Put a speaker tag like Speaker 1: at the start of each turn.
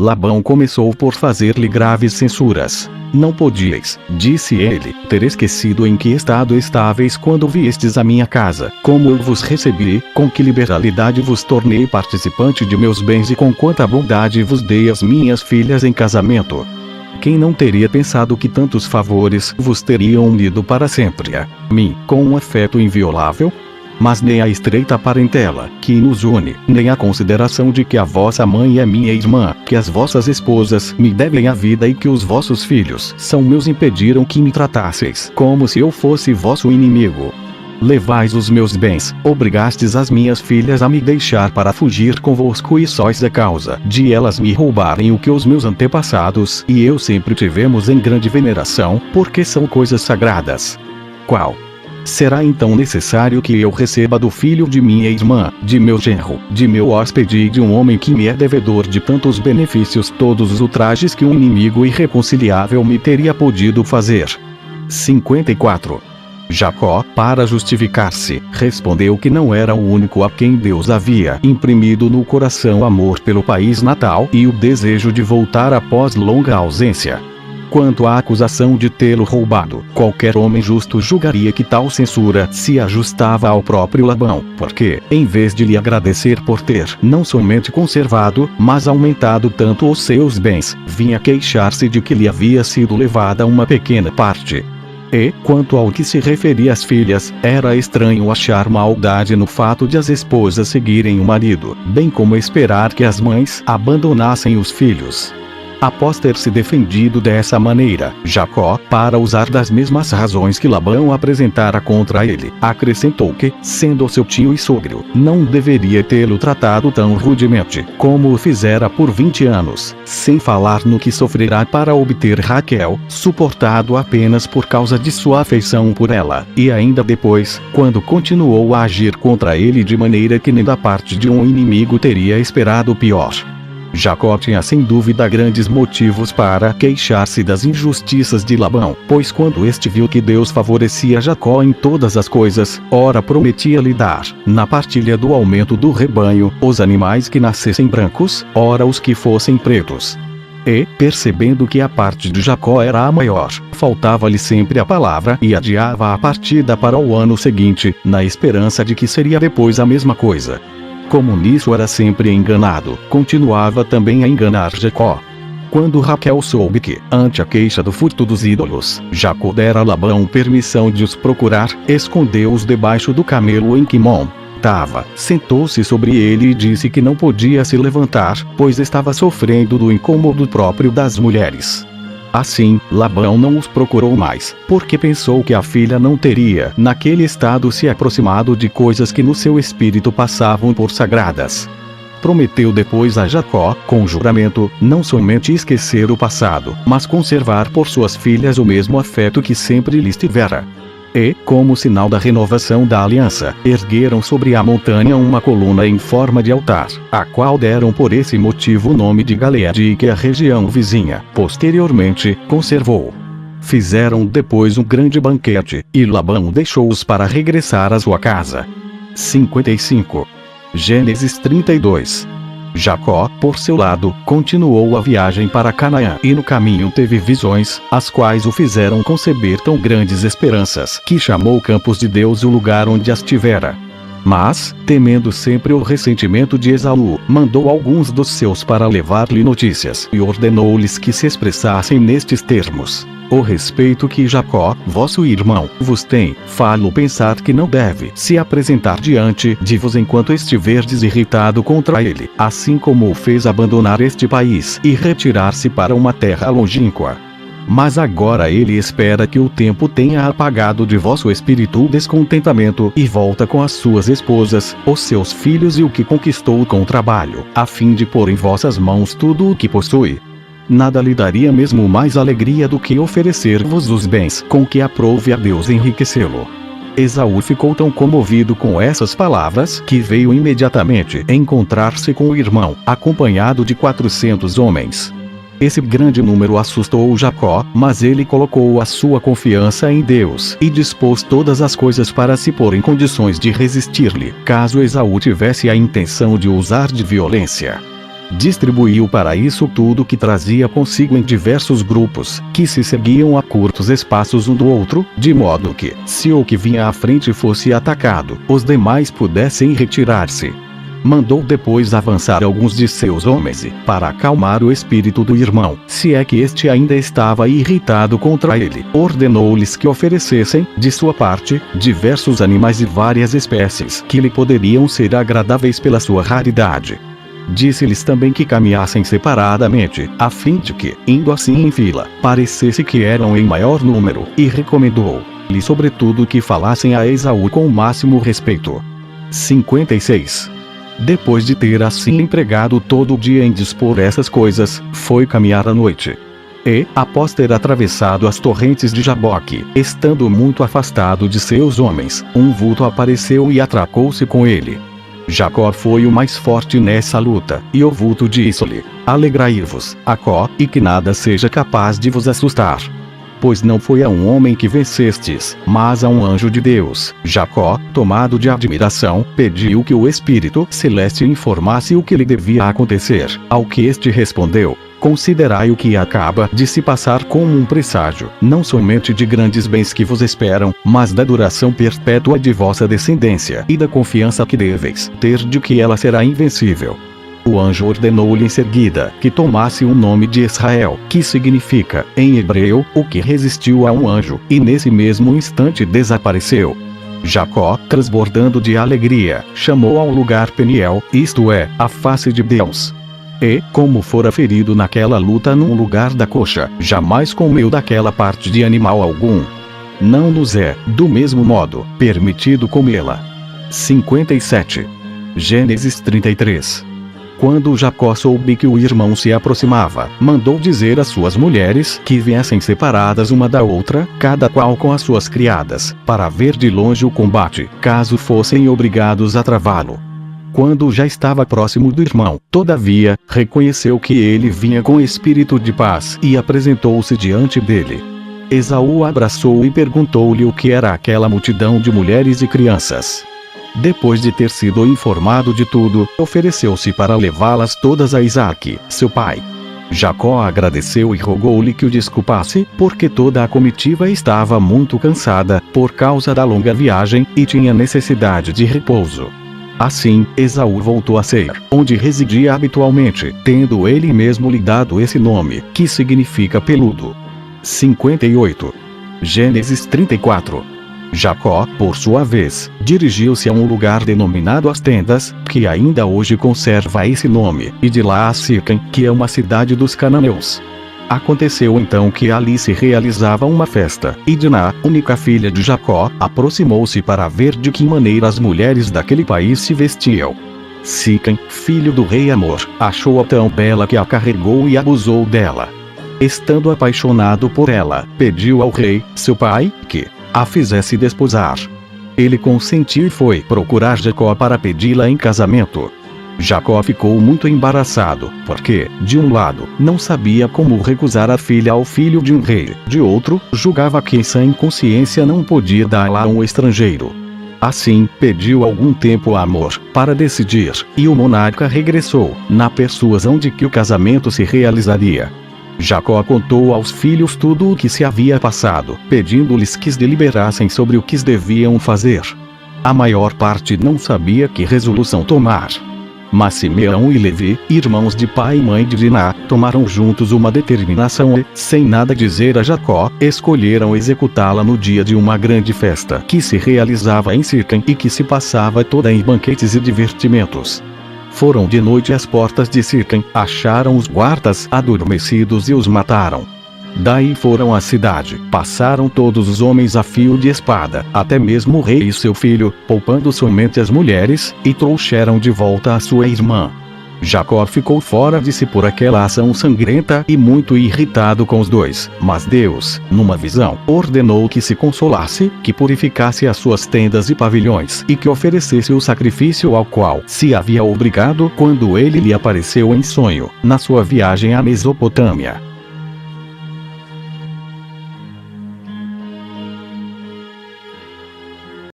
Speaker 1: Labão começou por fazer-lhe graves censuras. Não podíeis, disse ele, ter esquecido em que estado estáveis quando viestes à minha casa, como eu vos recebi, com que liberalidade vos tornei participante de meus bens e com quanta bondade vos dei as minhas filhas em casamento. Quem não teria pensado que tantos favores vos teriam unido para sempre a mim, com um afeto inviolável? Mas nem a estreita parentela, que nos une, nem a consideração de que a vossa mãe é minha irmã, que as vossas esposas me devem a vida e que os vossos filhos são meus impediram que me tratasseis como se eu fosse vosso inimigo. Levais os meus bens, obrigastes as minhas filhas a me deixar para fugir convosco e sois a causa de elas me roubarem o que os meus antepassados e eu sempre tivemos em grande veneração, porque são coisas sagradas. Qual? Será então necessário que eu receba do filho de minha irmã, de meu genro, de meu hóspede e de um homem que me é devedor de tantos benefícios todos os ultrajes que um inimigo irreconciliável me teria podido fazer? 54. Jacó, para justificar-se, respondeu que não era o único a quem Deus havia imprimido no coração amor pelo país natal e o desejo de voltar após longa ausência. Quanto à acusação de tê-lo roubado, qualquer homem justo julgaria que tal censura se ajustava ao próprio Labão, porque, em vez de lhe agradecer por ter não somente conservado, mas aumentado tanto os seus bens, vinha queixar-se de que lhe havia sido levada uma pequena parte. E, quanto ao que se referia às filhas, era estranho achar maldade no fato de as esposas seguirem o marido, bem como esperar que as mães abandonassem os filhos. Após ter se defendido dessa maneira, Jacó, para usar das mesmas razões que Labão apresentara contra ele, acrescentou que, sendo seu tio e sogro, não deveria tê-lo tratado tão rudemente, como o fizera por 20 anos, sem falar no que sofrerá para obter Raquel, suportado apenas por causa de sua afeição por ela, e ainda depois, quando continuou a agir contra ele de maneira que nem da parte de um inimigo teria esperado pior. Jacó tinha sem dúvida grandes motivos para queixar-se das injustiças de Labão, pois quando este viu que Deus favorecia Jacó em todas as coisas, ora prometia-lhe dar, na partilha do aumento do rebanho, os animais que nascessem brancos, ora os que fossem pretos. E, percebendo que a parte de Jacó era a maior, faltava-lhe sempre a palavra e adiava a partida para o ano seguinte, na esperança de que seria depois a mesma coisa. Como nisso era sempre enganado, continuava também a enganar Jacó. Quando Raquel soube que, ante a queixa do furto dos ídolos, Jacó dera a Labão permissão de os procurar, escondeu-os debaixo do camelo em que montava, sentou-se sobre ele e disse que não podia se levantar, pois estava sofrendo do incômodo próprio das mulheres. Assim, Labão não os procurou mais, porque pensou que a filha não teria, naquele estado, se aproximado de coisas que no seu espírito passavam por sagradas. Prometeu depois a Jacó, com juramento, não somente esquecer o passado, mas conservar por suas filhas o mesmo afeto que sempre lhes tivera. E, como sinal da renovação da aliança, ergueram sobre a montanha uma coluna em forma de altar, a qual deram por esse motivo o nome de Galeade e que a região vizinha, posteriormente, conservou. Fizeram depois um grande banquete, e Labão deixou-os para regressar à sua casa. 55. Gênesis 32. Jacó, por seu lado, continuou a viagem para Canaã e no caminho teve visões, as quais o fizeram conceber tão grandes esperanças que chamou Campos de Deus o lugar onde as tivera. Mas, temendo sempre o ressentimento de Esaú, mandou alguns dos seus para levar-lhe notícias e ordenou-lhes que se expressassem nestes termos: o respeito que Jacó, vosso irmão, vos tem, falo pensar que não deve se apresentar diante de vos enquanto estiverdes irritado contra ele, assim como o fez abandonar este país e retirar-se para uma terra longínqua. Mas agora ele espera que o tempo tenha apagado de vosso espírito o descontentamento e volta com as suas esposas, os seus filhos e o que conquistou com trabalho, a fim de pôr em vossas mãos tudo o que possui. Nada lhe daria mesmo mais alegria do que oferecer-vos os bens com que aprouve a Deus enriquecê-lo. Esaú ficou tão comovido com essas palavras que veio imediatamente encontrar-se com o irmão, acompanhado de 400 homens. Esse grande número assustou Jacó, mas ele colocou a sua confiança em Deus e dispôs todas as coisas para se pôr em condições de resistir-lhe, caso Esaú tivesse a intenção de usar de violência. distribuiu para isso tudo que trazia consigo em diversos grupos, que se seguiam a curtos espaços um do outro, de modo que, se o que vinha à frente fosse atacado, os demais pudessem retirar-se. Mandou depois avançar alguns de seus homens e, para acalmar o espírito do irmão, se é que este ainda estava irritado contra ele, ordenou-lhes que oferecessem, de sua parte, diversos animais de várias espécies que lhe poderiam ser agradáveis pela sua raridade. Disse-lhes também que caminhassem separadamente, a fim de que, indo assim em fila, parecesse que eram em maior número, e recomendou-lhes sobretudo que falassem a Esaú com o máximo respeito. 56. Depois de ter assim empregado todo o dia em dispor essas coisas, foi caminhar à noite. E, após ter atravessado as torrentes de Jaboque, estando muito afastado de seus homens, um vulto apareceu e atracou-se com ele. Jacó foi o mais forte nessa luta, e o vulto disse-lhe: Alegrai-vos, Jacó, e que nada seja capaz de vos assustar. Pois não foi a um homem que vencestes, mas a um anjo de Deus. Jacó, tomado de admiração, pediu que o Espírito Celeste informasse o que lhe devia acontecer, ao que este respondeu: Considerai o que acaba de se passar como um presságio, não somente de grandes bens que vos esperam, mas da duração perpétua de vossa descendência e da confiança que deveis ter de que ela será invencível. O anjo ordenou-lhe em seguida que tomasse o nome de Israel, que significa, em hebreu, o que resistiu a um anjo, e nesse mesmo instante desapareceu. Jacó, transbordando de alegria, chamou ao lugar Peniel, isto é, a face de Deus. E, como fora ferido naquela luta num lugar da coxa, jamais comeu daquela parte de animal algum. Não nos é, do mesmo modo, permitido comê-la. 57. Gênesis 33. Quando Jacó soube que o irmão se aproximava, mandou dizer às suas mulheres que viessem separadas uma da outra, cada qual com as suas criadas, para ver de longe o combate, caso fossem obrigados a travá-lo. Quando já estava próximo do irmão, todavia, reconheceu que ele vinha com espírito de paz e apresentou-se diante dele. Esaú abraçou e perguntou-lhe o que era aquela multidão de mulheres e crianças. Depois de ter sido informado de tudo, ofereceu-se para levá-las todas a Isaque, seu pai. Jacó agradeceu e rogou-lhe que o desculpasse, porque toda a comitiva estava muito cansada, por causa da longa viagem, e tinha necessidade de repouso. Assim, Esaú voltou a Seir, onde residia habitualmente, tendo ele mesmo lhe dado esse nome, que significa peludo. 58. Gênesis 34. Jacó, por sua vez, dirigiu-se a um lugar denominado As Tendas, que ainda hoje conserva esse nome, e de lá a Siquém, que é uma cidade dos cananeus. Aconteceu então que ali se realizava uma festa, e Diná, única filha de Jacó, aproximou-se para ver de que maneira as mulheres daquele país se vestiam. Siquém, filho do rei Amor, achou-a tão bela que a carregou e abusou dela. Estando apaixonado por ela, pediu ao rei, seu pai, que a fizesse desposar. Ele consentiu e foi procurar Jacó para pedi-la em casamento. Jacó ficou muito embaraçado, porque, de um lado, não sabia como recusar a filha ao filho de um rei, de outro, julgava que sem consciência não podia dá-la a um estrangeiro. Assim, pediu algum tempo a Amor, para decidir, e o monarca regressou, na persuasão de que o casamento se realizaria. Jacó contou aos filhos tudo o que se havia passado, pedindo-lhes que deliberassem sobre o que deviam fazer. A maior parte não sabia que resolução tomar. Mas Simeão e Levi, irmãos de pai e mãe de Diná, tomaram juntos uma determinação e, sem nada dizer a Jacó, escolheram executá-la no dia de uma grande festa que se realizava em Siquém e que se passava toda em banquetes e divertimentos. Foram de noite às portas de Siquém, acharam os guardas adormecidos e os mataram. Daí foram à cidade, passaram todos os homens a fio de espada, até mesmo o rei e seu filho, poupando somente as mulheres, e trouxeram de volta a sua irmã. Jacó ficou fora de si por aquela ação sangrenta e muito irritado com os dois, mas Deus, numa visão, ordenou que se consolasse, que purificasse as suas tendas e pavilhões, e que oferecesse o sacrifício ao qual se havia obrigado quando ele lhe apareceu em sonho, na sua viagem à Mesopotâmia.